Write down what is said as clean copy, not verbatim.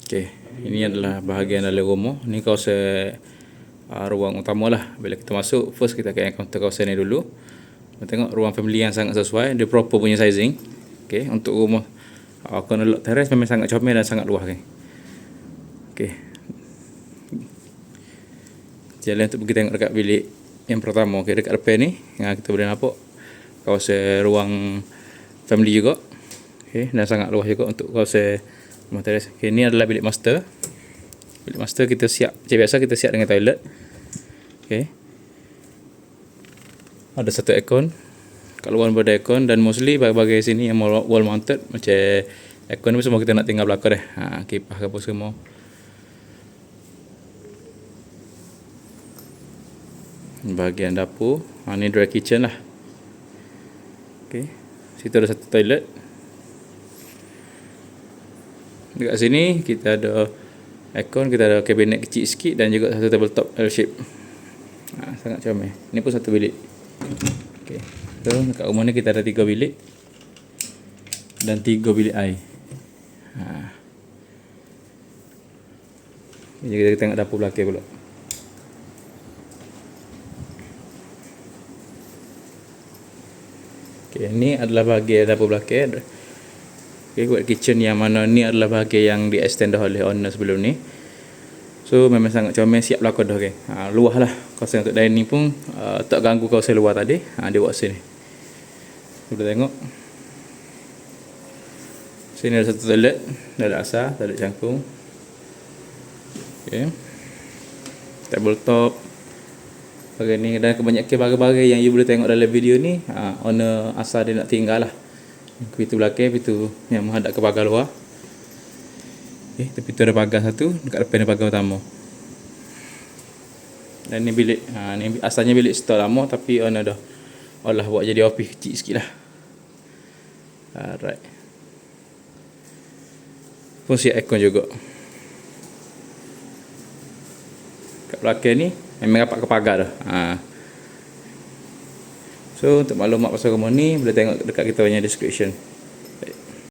Okey, ini adalah bahagian dalam rumah. Ni kawasan ruang utama lah. Bila kita masuk, first kita akan encounter kawasan ni dulu. Tengok ruang family yang sangat sesuai, dia proper punya sizing. Okey, untuk rumah corner lot terrace memang sangat comel dan sangat luas kan. Okey. Jalan untuk pergi tengok dekat bilik yang pertama. Okey, dekat depan ni kita boleh nampak kawasan ruang family juga. Okey, dan sangat luas juga untuk kawasan rumah terrace. Okey, ni adalah bilik master. Bilik master kita siap, macam biasa kita siap dengan toilet. Okey. Ada satu aircon. Kat luar ada aircon dan mostly bahagian sini yang wall mounted macam aircon ni semua kita nak tinggal belakang dah. Kipas ke apa semua. Bahagian dapur. Ni dry kitchen lah. Okey. Situ ada satu toilet. Dekat sini kita ada aircon, kita ada kabinet kecil sikit dan juga satu tabletop L shape. Sangat comel. Ni pun satu bilik. Okey. So dekat rumah ni kita ada 3 bilik dan 3 bilik air. Jadi kita tengok dapur belakang pula. Okey, ni adalah bahagian dapur belakang. Okay, buat kitchen yang mana ni adalah bahagian yang di extend dah oleh owner sebelum ni. So memang sangat comel, siap belakang dah. Okay. Luas lah. Kawasan untuk dining pun tak ganggu kawasan luar tadi. Dia buat sini. Boleh tengok. Sini ada satu toilet. Toilet asal, toilet cangkung. Okay. Tabletop. Bahagian ni. Dan kebanyakan barang-barang yang you boleh tengok dalam video ni, owner asal dia nak tinggal lah. Pintu belakang, pintu yang menghadap ke pagar luar. Okay, tepi tu ada pagar satu, dekat depan ada pagar utama. Dan ni bilik, ni asalnya bilik store lama tapi owner dah olah buat jadi office kecil sikit lah. Alright. Pun siap aircon juga. Kat belakang ni memang rapat ke pagar dah. So untuk maklumat pasal rumah ni boleh tengok dekat kita punya description.